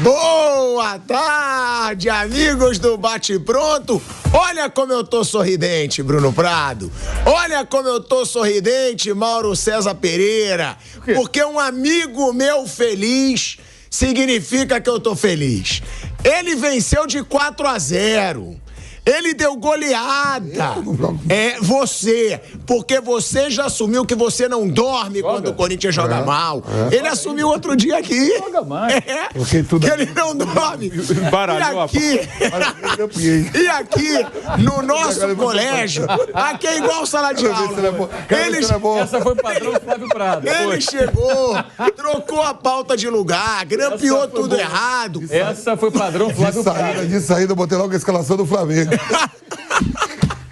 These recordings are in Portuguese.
Boa tarde, amigos do Bate Pronto. Olha como eu tô sorridente, Bruno Prado. Olha como eu tô sorridente, Mauro César Pereira. Porque um amigo meu feliz significa que eu tô feliz. Ele venceu de 4-0. Ele deu goleada. É você. Porque você já assumiu que você não dorme quando o Corinthians joga mal. Ele assumiu outro dia aqui. Joga mais. Que ele não dorme. E aqui, no nosso colégio, aqui é igual sala de aula. Essa foi padrão Flávio Prado. Ele chegou, trocou a pauta de lugar, grampeou tudo errado. Essa foi padrão Flávio Prado. De saída, eu botei logo a escalação do Flamengo.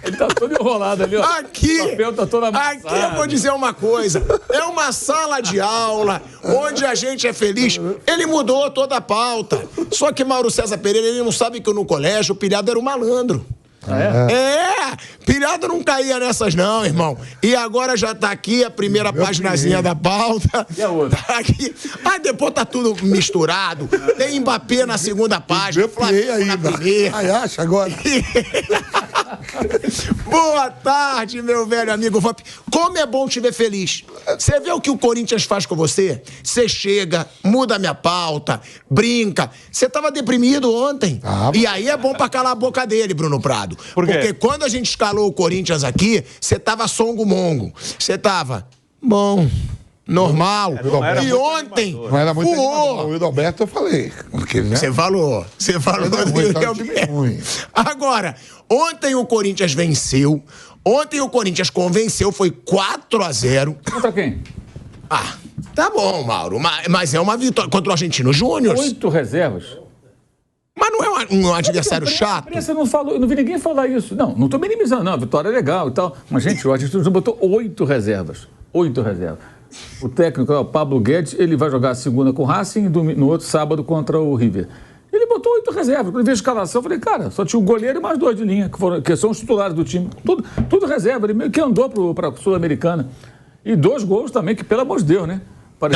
Ele tá todo enrolado ali, ó. Aqui, o papel tá todo amassado. Aqui eu vou dizer uma coisa. É uma sala de aula onde a gente é feliz. Ele mudou toda a pauta. Só que Mauro César Pereira, ele não sabe que no colégio o pilhado era um malandro. Pilhado não caía nessas não, irmão. E agora já tá aqui a primeira paginazinha da pauta. E a outra? Tá aqui. Aí depois tá tudo misturado. Tem Mbappé na segunda página, Flamengo na primeira. Aí acha agora. Boa tarde, meu velho amigo Vamp. Como é bom te ver feliz. Você vê o que o Corinthians faz com você? Você chega, muda a minha pauta, brinca. Você tava deprimido ontem. E aí é bom pra calar a boca dele, Bruno Prado. Porque quando a gente escalou o Corinthians aqui, você tava songo-mongo. Você tava bom, normal. E ontem voou. O Wildo Alberto eu falei. Você falou. Você falou do Wildo Alberto. Agora, ontem o Corinthians venceu. Ontem o Corinthians convenceu, foi 4-0. Contra quem? Tá bom, Mauro. Mas é uma vitória contra o Argentino Júnior. 8 reservas. Mas não é um adversário chato? A imprensa não falou, eu não vi ninguém falar isso. Não tô minimizando, não. A vitória é legal e tal. Mas, gente, o Argentino Júnior botou 8 reservas. 8 reservas. O técnico, o Pablo Guedes, ele vai jogar a segunda com o Racing e no outro sábado contra o River. Ele botou 8 reservas. Quando eu vi a escalação, eu falei, cara, só tinha um goleiro e mais 2 de linha, que são os titulares do time. Tudo reserva. Ele meio que andou para a Sul-Americana. E 2 gols também, que pelo amor de Deus, né?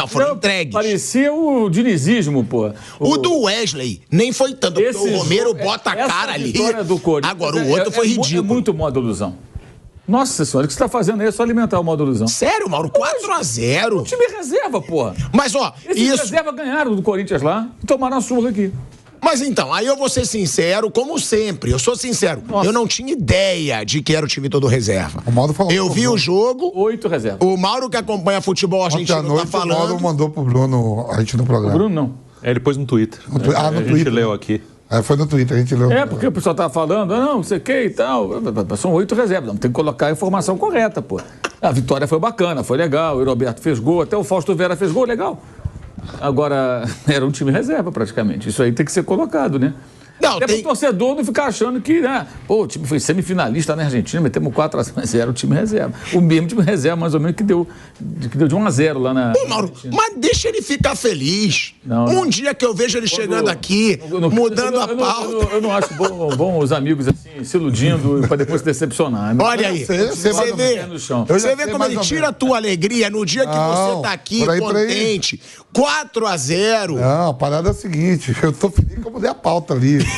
Foram entregues. Parecia o dinizismo, pô. O do Wesley nem foi tanto, porque o Romero bota a cara ali. Do Corinthians, agora, o outro foi ridículo. É muito modo ilusão. Nossa senhora, o que você tá fazendo aí é só alimentar o modo ilusão. Sério, Mauro? 4-0. O time reserva, porra. Mas, ó, Esses reserva ganharam do Corinthians lá e tomaram a surra aqui. Mas então, aí eu vou ser sincero, como sempre, eu sou sincero. Eu não tinha ideia de que era o time todo reserva. O Mauro falou. Eu vi o jogo. 8 reservas. O Mauro que acompanha futebol argentino tá falando. O Mauro mandou pro Bruno a gente no programa. O Bruno não. Ele pôs no Twitter. No a Twitter. gente leu aqui. Foi no Twitter, a gente leu. Porque o pessoal tava falando, não sei o que e tal. São 8 reservas. Não, tem que colocar a informação correta, pô. A vitória foi bacana, foi legal. O Roberto fez gol, até o Fausto Vera fez gol, legal. Agora, era um time reserva praticamente. Isso aí tem que ser colocado, né? Até pro torcedor não ficar achando que, o time foi semifinalista na Argentina, metemos 4-0, mas era o time reserva. O mesmo time reserva, mais ou menos, que deu de 1-0 lá na... Pô, Mauro, mas deixa ele ficar feliz. Um dia que eu vejo ele chegando aqui, mudando a pauta... Eu não acho bom os amigos, assim, se iludindo pra depois se decepcionar. Olha aí, você vê como ele tira a tua alegria no dia que você tá aqui, contente. 4-0. Não, a parada é a seguinte, eu tô feliz que eu mudei a pauta ali.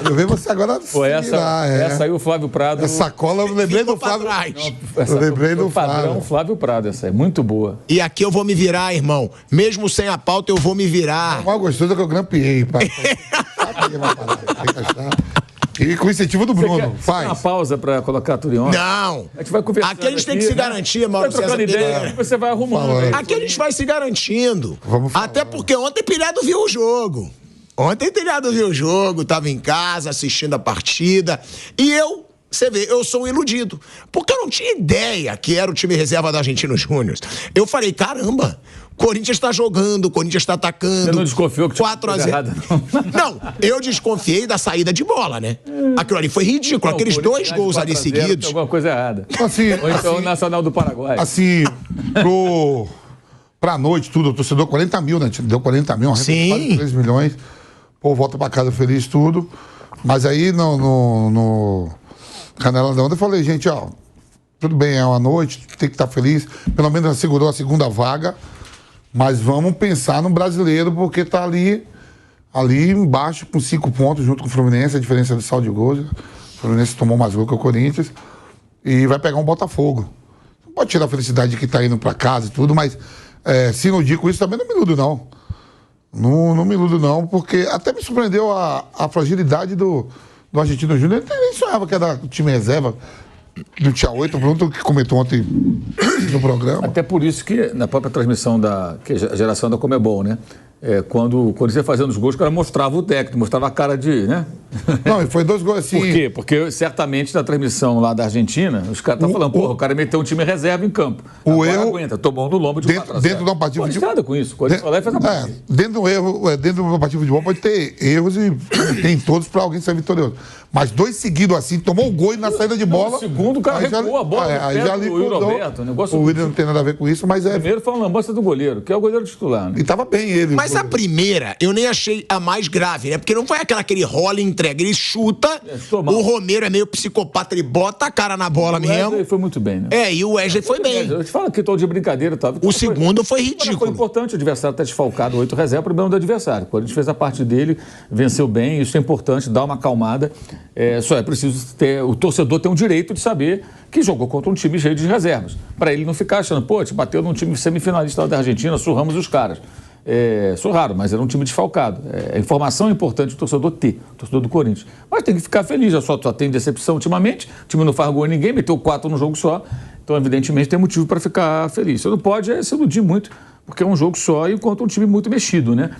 Eu vejo você agora. Essa aí o Flávio Prado. Essa cola eu lembrei do Flávio. Eu lembrei do padrão Flávio Prado, essa é muito boa. E aqui eu vou me virar, irmão. Mesmo sem a pauta, eu vou me virar. O mais gostoso é que eu grampeei. E com o incentivo do Bruno. Faz uma pausa pra colocar a Turion. Não. A gente vai conversar. Aqui a gente tem que se garantir, Mauro César Pereira. Você vai arrumando. Aqui a gente vai se garantindo. Até porque ontem Pilhado viu o jogo. Ontem Telhado viu o jogo, tava em casa assistindo a partida. E você vê, eu sou um iludido. Porque eu não tinha ideia que era o time reserva do Argentino Júnior. Eu falei, caramba, o Corinthians tá jogando, o Corinthians tá atacando. Você não desconfiou que 4-0. Não, eu desconfiei da saída de bola, né? Aquilo ali foi ridículo. Aqueles 2 gols ali seguidos. Tem alguma coisa errada. Assim, ou então o Nacional do Paraguai. Assim, pra noite, tudo, o torcedor 40 mil, né? Deu 40 mil, quase 3 milhões. Pô, volta pra casa feliz, tudo. Mas aí no Canela da Onda eu falei, gente, tudo bem, é uma noite, tem que estar feliz. Pelo menos assegurou a segunda vaga. Mas vamos pensar no brasileiro, porque tá ali ali embaixo com 5 pontos junto com o Fluminense, a diferença de saldo de gols. O Fluminense tomou mais gol que o Corinthians e vai pegar um Botafogo. Não pode tirar a felicidade de que tá indo para casa e tudo, mas se iludir com isso também não me iludo, não. Não me iludo, não, porque até me surpreendeu a fragilidade do Argentino Júnior. Ele nem sonhava que era time reserva. Não tinha 8, pronto, que comentou ontem no programa. Até por isso que na própria transmissão que é a geração da Comebol, né? Quando você ia fazendo os gols, o cara mostrava o técnico, mostrava a cara de, né? Não, e foi 2 gols assim. Por quê? Porque certamente na transmissão lá da Argentina, os caras estão falando, porra, o cara meteu um time reserva em campo. Agora erro aguenta, tomou no lombo de dentro de uma partida de futebol. Nada com isso. Quando foi lá e fez a partida. Dentro de uma partida de futebol pode ter erros e tem todos para alguém ser vitorioso. Mas 2 seguidos assim, tomou um gol e na saída de bola. No segundo, o cara recuou a bola. Aí já liquidou. O Willian não tem nada a ver com isso, mas Primeiro foi uma lambança do goleiro, que é o goleiro titular, né? E tava bem ele. Mas a primeira, eu nem achei a mais grave, né? Porque não foi aquele rola e entrega. Ele chuta, o Romero é meio psicopata, ele bota a cara na bola mesmo. O Wesley foi muito bem, né? E o Wesley foi bem. Eu te falo que tô de brincadeira, tá? O segundo foi ridículo. Foi importante o adversário estar desfalcado, 8 reservas, problema do adversário. O Corinthians fez a parte dele, venceu bem, isso é importante, dá uma acalmada. Só é preciso o torcedor ter um direito de saber que jogou contra um time cheio de reservas. Para ele não ficar achando, pô, te bateu num time semifinalista lá da Argentina, surramos os caras. Surraram, mas era um time desfalcado. A informação é importante o torcedor ter, o torcedor do Corinthians. Mas tem que ficar feliz, só tem decepção ultimamente, o time não faz gol em ninguém, meteu 4 no jogo só, então evidentemente tem motivo para ficar feliz. Você não pode se iludir muito, porque é um jogo só e contra um time muito mexido, né?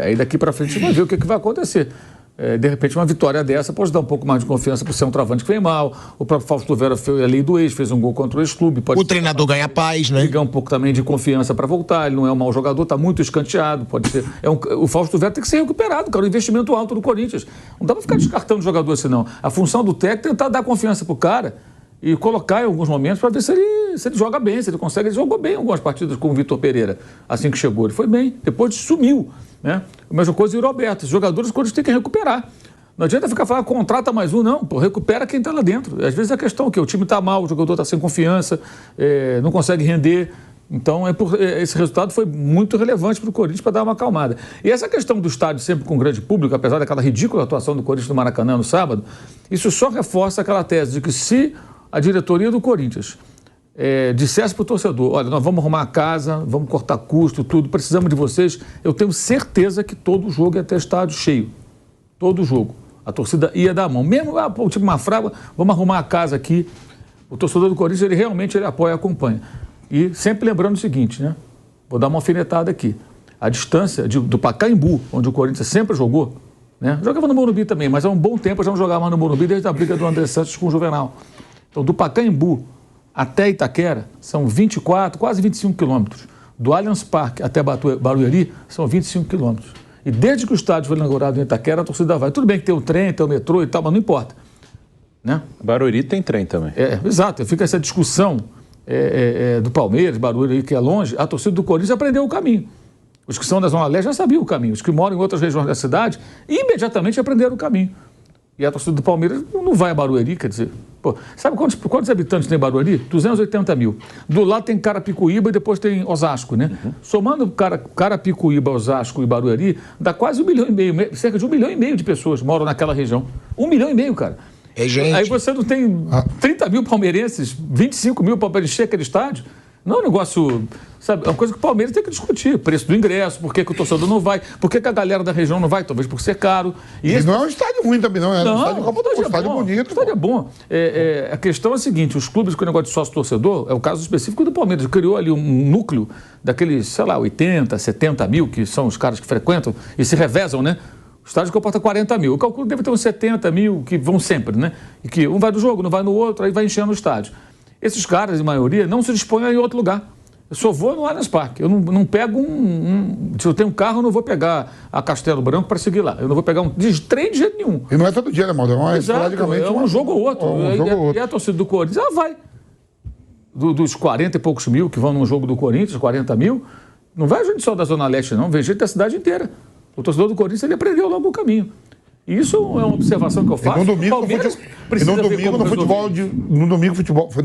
Aí daqui para frente você vai ver o que vai acontecer. De repente, uma vitória dessa pode dar um pouco mais de confiança para o centroavante que vem mal. O próprio Fausto Vera foi a lei do ex, fez um gol contra o ex-clube. O treinador ganha paz, né? Ligar um pouco também de confiança para voltar. Ele não é um mau jogador, está muito escanteado. Pode ser. O Fausto Vera tem que ser recuperado, cara. O investimento alto do Corinthians. Não dá para ficar descartando o jogador assim, não. A função do técnico é tentar dar confiança para o cara e colocar em alguns momentos para ver se ele joga bem, se ele consegue. Ele jogou bem em algumas partidas com o Vitor Pereira, assim que chegou. Ele foi bem, depois sumiu, né? A mesma coisa e o Roberto. Os jogadores, quando têm que recuperar. Não adianta ficar falando, contrata mais um, não. Pô, recupera quem está lá dentro. Às vezes a questão é que o time está mal, o jogador está sem confiança, não consegue render. Então, esse resultado foi muito relevante para o Corinthians para dar uma acalmada. E essa questão do estádio sempre com grande público, apesar daquela ridícula atuação do Corinthians no Maracanã no sábado, isso só reforça aquela tese de que se a diretoria do Corinthians dissesse para o torcedor, olha, nós vamos arrumar a casa, vamos cortar custo, tudo, precisamos de vocês, eu tenho certeza que todo jogo ia ter estádio cheio. Todo jogo. A torcida ia dar a mão. Mesmo o time Mafrava, vamos arrumar a casa aqui. O torcedor do Corinthians, ele realmente apoia e acompanha. E sempre lembrando o seguinte, né? Vou dar uma alfinetada aqui. A distância do Pacaembu, onde o Corinthians sempre jogou, né? Jogava no Morumbi também, mas há um bom tempo já não jogava mais no Morumbi desde a briga do André Santos com o Juvenal. Então, do Pacaembu até Itaquera são 24, quase 25 quilômetros. Do Allianz Parque até Barueri são 25 quilômetros. E desde que o estádio foi inaugurado em Itaquera, a torcida vai. Tudo bem que tem o trem, tem o metrô e tal, mas não importa. Né? Barueri tem trem também. Exato. Fica essa discussão do Palmeiras, Barueri, que é longe. A torcida do Corinthians aprendeu o caminho. Os que são da Zona Leste já sabiam o caminho. Os que moram em outras regiões da cidade imediatamente aprenderam o caminho. E a torcida do Palmeiras não vai a Barueri, quer dizer... Pô, sabe quantos habitantes tem Barueri? 280 mil. Do lado tem Carapicuíba e depois tem Osasco, né? Uhum. Somando Carapicuíba, Osasco e Barueri, dá quase 1,5 milhão, cerca de 1,5 milhão de pessoas moram naquela região. 1,5 milhão, cara. Gente. Aí você não tem 30 mil palmeirenses, 25 mil para encher aquele estádio? Não é um negócio, sabe, é uma coisa que o Palmeiras tem que discutir. Preço do ingresso, por que o torcedor não vai, por que a galera da região não vai, talvez por ser caro. E não é um estádio ruim também, não. É um estádio bonito. O estádio é bom. A questão é a seguinte, os clubes com o negócio de sócio-torcedor, é o caso específico do Palmeiras, criou ali um núcleo daqueles, sei lá, 80, 70 mil, que são os caras que frequentam e se revezam, né? O estádio comporta 40 mil. Eu calculo que deve ter uns 70 mil que vão sempre, né? E que um vai no jogo, não vai no outro, aí vai enchendo o estádio. Esses caras, em maioria, não se dispõem a ir em outro lugar. Eu só vou no Allianz Parque. Eu não pego se eu tenho um carro, eu não vou pegar a Castelo Branco para seguir lá. Eu não vou pegar um trem de jeito nenhum. E não é todo dia, né, Maldo? É um jogo ou outro. E a torcida do Corinthians, ela vai. Dos 40 e poucos mil que vão num jogo do Corinthians, 40 mil, não vai gente só da Zona Leste, não. Vem gente da cidade inteira. O torcedor do Corinthians, ele aprendeu logo o caminho. E isso é uma observação que eu faço. E no domingo, foi no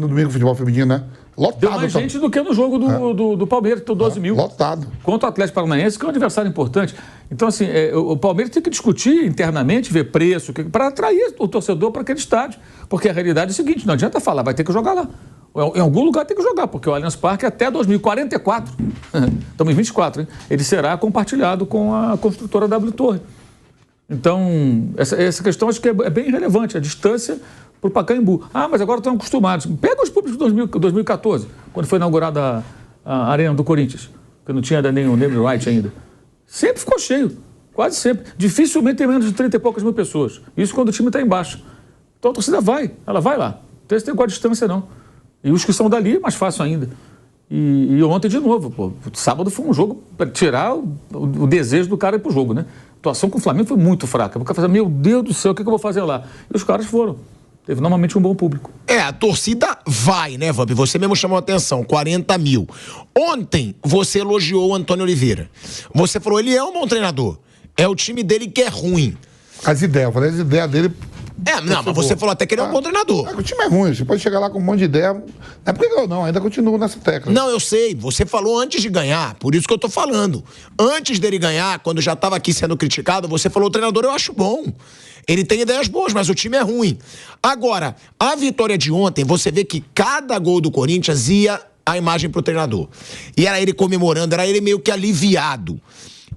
domingo futebol feminino, né? Lotado. Deu mais gente do que no jogo do Palmeiras, que tem 12 mil. Lotado. Contra o Atlético Paranaense, que é um adversário importante. Então, assim, o Palmeiras tem que discutir internamente, ver preço, para atrair o torcedor para aquele estádio. Porque a realidade é a seguinte, não adianta falar, vai ter que jogar lá. Em algum lugar tem que jogar, porque o Allianz Parque até 2044, estamos em 24, hein? Ele será compartilhado com a construtora W Torre. Então, essa questão acho que é bem relevante, a distância para o Pacaembu. Ah, mas agora estão acostumados. Pega os públicos de 2014, quando foi inaugurada a Arena do Corinthians, que não tinha nenhum name right ainda. Sempre ficou cheio, quase sempre. Dificilmente tem menos de 30 e poucas mil pessoas. Isso quando o time está embaixo. Então a torcida ela vai lá. Não tem com a distância, não. E os que são dali, é mais fácil ainda. E ontem, de novo, pô, sábado foi um jogo para tirar o desejo do cara ir pro jogo, né? A atuação com o Flamengo foi muito fraca. O cara falou, meu Deus do céu, o que eu vou fazer lá? E os caras foram. Teve normalmente um bom público. A torcida vai, né, Vamp? Você mesmo chamou a atenção, 40 mil. Ontem, você elogiou o Antônio Oliveira. Você falou, ele é um bom treinador. É o time dele que é ruim. As ideias dele... mas você falou até que ele é um bom treinador. O time é ruim, você pode chegar lá com um monte de ideia. Não é porque eu não, ainda continuo nessa tecla. Não, eu sei, você falou antes de ganhar, por isso que eu tô falando. Antes dele ganhar, quando já tava aqui sendo criticado, você falou, o treinador eu acho bom. Ele tem ideias boas, mas o time é ruim. Agora, a vitória de ontem, você vê que cada gol do Corinthians ia a imagem pro treinador. E era ele comemorando, era ele meio que aliviado.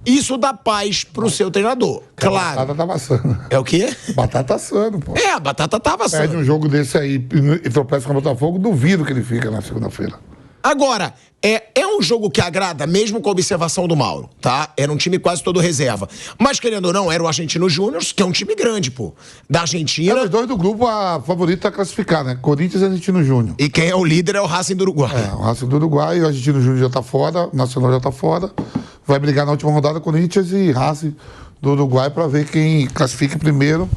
Isso dá paz pro seu treinador, claro. A batata tá assando. É o quê? Batata assando, pô. A batata tava assando. Perde um jogo desse aí e tropeça com o Botafogo, duvido que ele fica na segunda-feira. Agora, é um jogo que agrada, mesmo com a observação do Mauro, tá? Era um time quase todo reserva. Mas, querendo ou não, era o Argentino Júnior, que é um time grande, pô. Da Argentina. Os dois do grupo, a favorita a classificar, né? Corinthians e Argentino Júnior. E quem é o líder é o Racing do Uruguai. O Racing do Uruguai, o Argentino Júnior já tá fora, o Nacional já tá fora. Vai brigar na última rodada Corinthians e Racing do Uruguai para ver quem classifica primeiro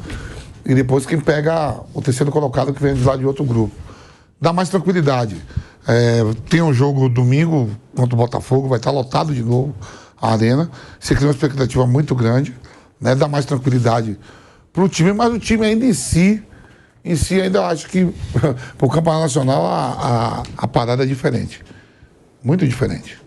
e depois quem pega o terceiro colocado que vem de lá de outro grupo. Dá mais tranquilidade. Tem um jogo domingo contra o Botafogo, vai estar lotado de novo a arena. Você cria uma expectativa muito grande, né? Dá mais tranquilidade para o time, mas o time ainda em si ainda acho que para o Campeonato Nacional a parada é diferente. Muito diferente.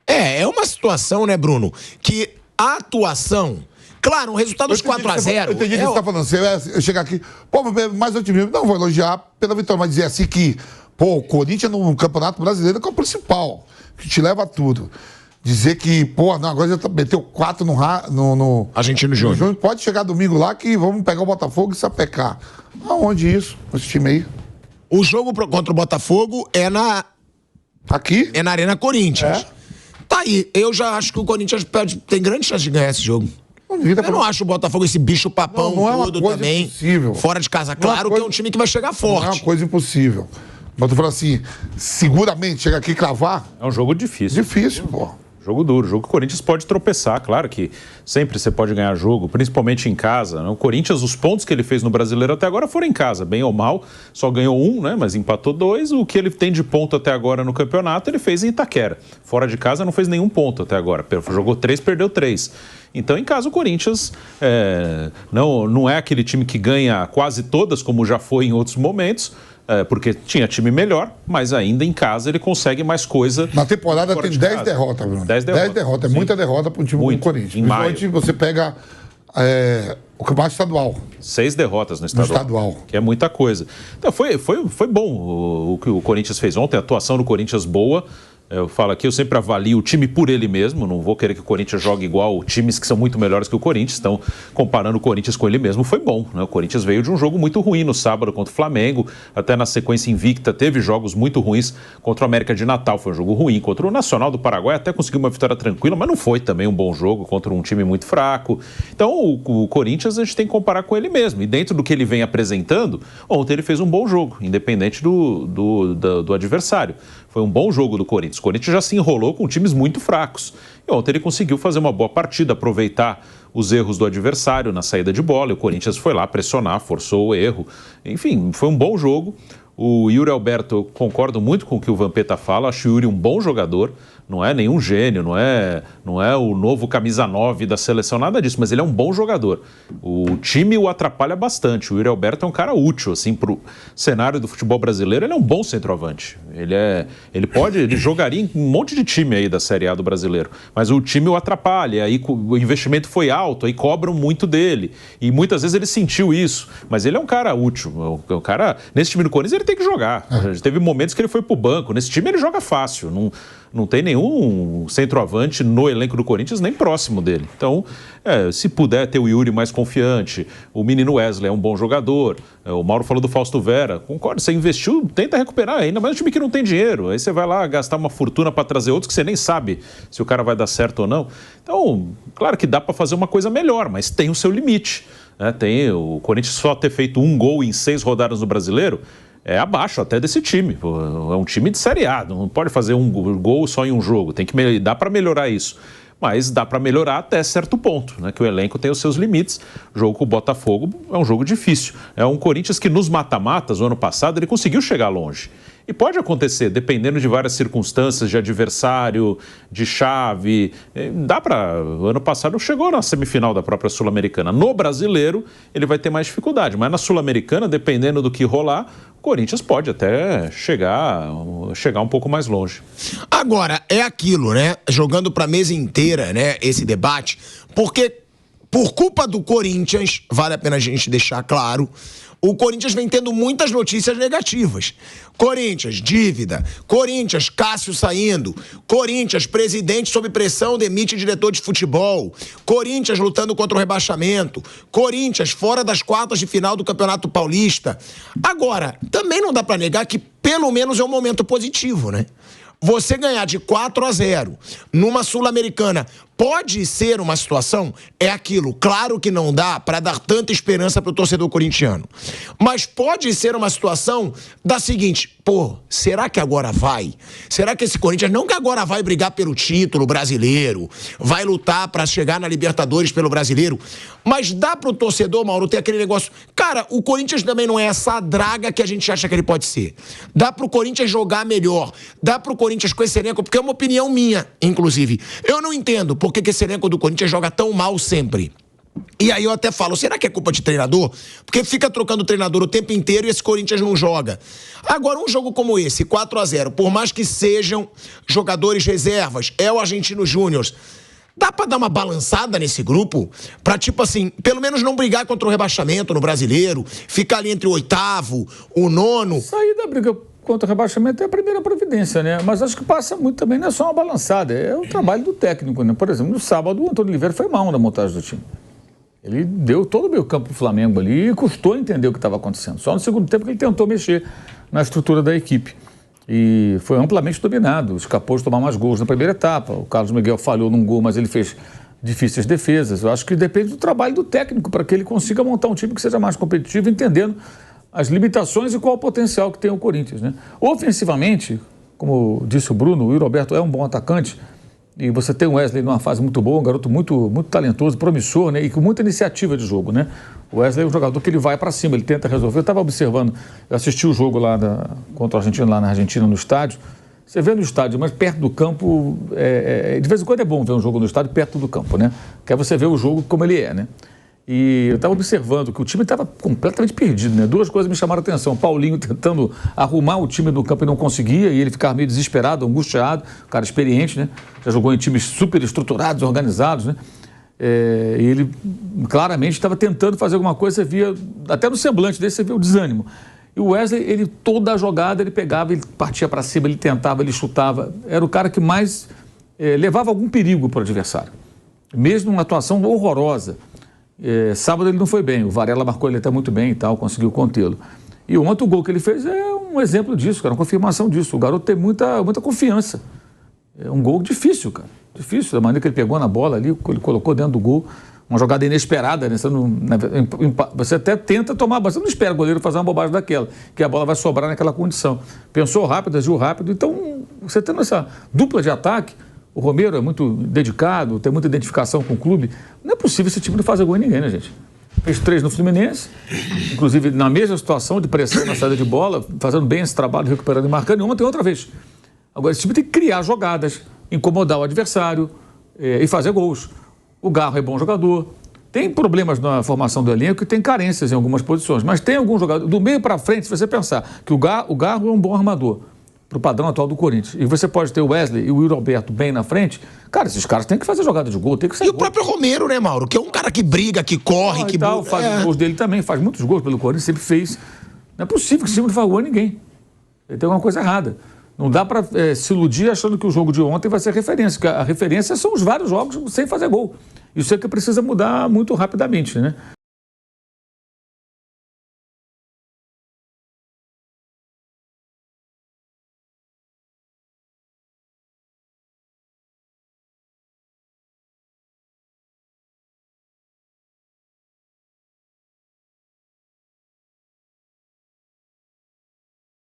É uma situação, né, Bruno, que a atuação... Claro, um resultado dos 4-0... Eu entendi o que você está falando. Você chegar aqui... Pô, mais otimismo. Não vou elogiar pela vitória, mas dizer assim que... Pô, o Corinthians no Campeonato Brasileiro que é o principal, que te leva a tudo. Dizer que, pô, não, agora já meteu 4 no Argentino Júnior. Pode chegar domingo lá que vamos pegar o Botafogo e sapecar. Aonde isso? Esse time aí? O jogo contra o Botafogo é na... Aqui? É na Arena Corinthians. Tá aí. Eu já acho que o Corinthians tem grande chance de ganhar esse jogo. Eu não acho o Botafogo esse bicho papão tudo também. Impossível. Fora de casa. Claro que é um time que vai chegar forte. Não é uma coisa impossível. Mas eu tô falando assim, seguramente chega aqui e cravar. É um jogo difícil. Difícil, pô. Jogo duro, jogo que o Corinthians pode tropeçar, claro que sempre você pode ganhar jogo, principalmente em casa, né? O Corinthians, os pontos que ele fez no Brasileiro até agora foram em casa, bem ou mal, só ganhou 1, né? Mas empatou 2, o que ele tem de ponto até agora no campeonato ele fez em Itaquera, fora de casa não fez nenhum ponto até agora, jogou 3, perdeu 3. Então, em casa, o Corinthians não é aquele time que ganha quase todas, como já foi em outros momentos, porque tinha time melhor, mas ainda em casa ele consegue mais coisa. Na temporada tem 10 derrotas, Bruno. 10 derrotas. É muita derrota para um time como o Corinthians. Principalmente você pega o campeonato estadual. 6 derrotas no estadual. Que é muita coisa. Então foi bom o que o Corinthians fez ontem, a atuação do Corinthians boa. Eu falo aqui, eu sempre avalio o time por ele mesmo, não vou querer que o Corinthians jogue igual times que são muito melhores que o Corinthians, então comparando o Corinthians com ele mesmo foi bom, né? O Corinthians veio de um jogo muito ruim no sábado contra o Flamengo, até na sequência invicta teve jogos muito ruins contra o América de Natal, foi um jogo ruim, contra o Nacional do Paraguai até conseguiu uma vitória tranquila, mas não foi também um bom jogo contra um time muito fraco. Então o Corinthians a gente tem que comparar com ele mesmo, e dentro do que ele vem apresentando, ontem ele fez um bom jogo, independente do adversário. Foi um bom jogo do Corinthians. O Corinthians já se enrolou com times muito fracos. E ontem ele conseguiu fazer uma boa partida, aproveitar os erros do adversário na saída de bola. E o Corinthians foi lá pressionar, forçou o erro. Enfim, foi um bom jogo. O Yuri Alberto, eu concordo muito com o que o Vampeta fala. Acho o Yuri um bom jogador. não é nenhum gênio, não é o novo camisa 9 da seleção, nada disso, mas ele é um bom jogador. O time o atrapalha bastante. O Yuri Alberto é um cara útil, assim, pro cenário do futebol brasileiro. Ele é um bom centroavante. Ele jogaria em um monte de time aí da Série A do brasileiro, mas o time o atrapalha, aí o investimento foi alto, aí cobram muito dele, e muitas vezes ele sentiu isso, mas ele é um cara útil. O cara, nesse time do Corinthians, ele tem que jogar. Teve momentos que ele foi pro banco, nesse time ele joga fácil, não tem nenhum centroavante no elenco do Corinthians nem próximo dele. Então, se puder ter o Yuri mais confiante, o menino Wesley é um bom jogador, o Mauro falou do Fausto Vera, concordo, você investiu, tenta recuperar, ainda mais um time que não tem dinheiro, aí você vai lá gastar uma fortuna para trazer outros que você nem sabe se o cara vai dar certo ou não. Então, claro que dá para fazer uma coisa melhor, mas tem o seu limite. Tem o Corinthians só ter feito 1 gol em 6 rodadas no Brasileiro, é abaixo até desse time. É um time de Série A, não pode fazer 1 gol só em um jogo, dá para melhorar isso. Mas dá para melhorar até certo ponto, né? Que o elenco tem os seus limites. O jogo com o Botafogo é um jogo difícil. É um Corinthians que nos mata-matas, o ano passado, ele conseguiu chegar longe. E pode acontecer, dependendo de várias circunstâncias, de adversário, de chave. O ano passado chegou na semifinal da própria Sul-Americana. No Brasileiro, ele vai ter mais dificuldade. Mas na Sul-Americana, dependendo do que rolar, o Corinthians pode até chegar um pouco mais longe. Agora, é aquilo, né? Jogando para a mesa inteira, né? Esse debate. Porque, por culpa do Corinthians, vale a pena a gente deixar claro, o Corinthians vem tendo muitas notícias negativas. Corinthians, dívida. Corinthians, Cássio saindo. Corinthians, presidente sob pressão, demite diretor de futebol. Corinthians lutando contra o rebaixamento. Corinthians fora das quartas de final do Campeonato Paulista. Agora, também não dá pra negar que pelo menos é um momento positivo, né? Você ganhar de 4-0 numa Sul-Americana pode ser uma situação, é aquilo, claro que não dá para dar tanta esperança pro torcedor corintiano, mas pode ser uma situação da seguinte, será que agora vai? Será que esse Corinthians, não que agora vai brigar pelo título brasileiro, vai lutar para chegar na Libertadores pelo brasileiro, mas dá pro torcedor, Mauro, ter aquele negócio, cara, o Corinthians também não é essa draga que a gente acha que ele pode ser, dá pro Corinthians jogar melhor, dá pro Corinthians com esse elenco, porque é uma opinião minha, inclusive, eu não entendo por que esse elenco do Corinthians joga tão mal sempre. E aí eu até falo, será que é culpa de treinador? Porque fica trocando treinador o tempo inteiro e esse Corinthians não joga. Agora, um jogo como esse, 4-0, por mais que sejam jogadores reservas, é o Argentino Júnior, dá pra dar uma balançada nesse grupo? Pra, tipo assim, pelo menos não brigar contra o rebaixamento no Brasileiro, ficar ali entre o 8º, o 9º. Sair da briga contra o rebaixamento é a primeira providência, né? Mas acho que passa muito também, não é só uma balançada, é o trabalho do técnico, né? Por exemplo, no sábado o Antônio Oliveira foi mal na montagem do time. Ele deu todo o meio campo pro Flamengo ali e custou entender o que estava acontecendo. Só no segundo tempo que ele tentou mexer na estrutura da equipe. E foi amplamente dominado, escapou de tomar mais gols na primeira etapa. O Carlos Miguel falhou num gol, mas ele fez difíceis defesas. Eu acho que depende do trabalho do técnico para que ele consiga montar um time que seja mais competitivo, entendendo as limitações e qual o potencial que tem o Corinthians, né? Ofensivamente, como disse o Bruno, o Yuri Alberto é um bom atacante e você tem o Wesley numa fase muito boa, um garoto muito talentoso, promissor, né? E com muita iniciativa de jogo, né? O Wesley é um jogador que ele vai para cima, ele tenta resolver. Eu estava observando, eu assisti o jogo lá contra o Argentino, lá na Argentina, no estádio. Você vê no estádio, mas perto do campo, de vez em quando é bom ver um jogo no estádio perto do campo, né? Porque aí você vê o jogo como ele é, né? E eu estava observando que o time estava completamente perdido, né? 2 coisas me chamaram a atenção. Paulinho tentando arrumar o time no campo e não conseguia, e ele ficava meio desesperado, angustiado, cara experiente, né? Já jogou em times super estruturados, organizados, né? E ele claramente estava tentando fazer alguma coisa, você via, até no semblante dele, você via o desânimo. E o Wesley, ele toda a jogada, ele pegava, ele partia para cima, ele tentava, ele chutava. Era o cara que mais levava algum perigo para o adversário. Mesmo uma atuação horrorosa. Sábado ele não foi bem, o Varela marcou ele até muito bem e tal, conseguiu contê-lo. E ontem o gol que ele fez é um exemplo disso, cara, uma confirmação disso. O garoto tem muita confiança. É um gol difícil, cara. Difícil, da maneira que ele pegou na bola ali, ele colocou dentro do gol. Uma jogada inesperada, né? Você até tenta tomar, você não espera o goleiro fazer uma bobagem daquela, que a bola vai sobrar naquela condição. Pensou rápido, agiu rápido, então você tendo essa dupla de ataque, o Romero é muito dedicado, tem muita identificação com o clube, não é possível esse time não fazer gol em ninguém, né, gente? Fez 3 no Fluminense, inclusive na mesma situação de pressão na saída de bola, fazendo bem esse trabalho, recuperando e marcando, e ontem outra vez. Agora, esse time tem que criar jogadas, incomodar o adversário e fazer gols. O Garro é bom jogador. Tem problemas na formação do elenco e tem carências em algumas posições, mas tem alguns jogadores. Do meio para frente, se você pensar que o Garro é um bom armador para o padrão atual do Corinthians, e você pode ter o Wesley e o Yuri Alberto bem na frente, cara, esses caras têm que fazer jogada de gol, tem que sair. E o próprio Romero, né, Mauro? Que é um cara que briga, que corre, que... Faz os gols dele também, faz muitos gols pelo Corinthians, sempre fez. Não é possível que esse time não faça gol a ninguém. Tem alguma coisa errada. Não dá para se iludir achando que o jogo de ontem vai ser referência, porque a referência são os vários jogos sem fazer gol. Isso é que precisa mudar muito rapidamente, né?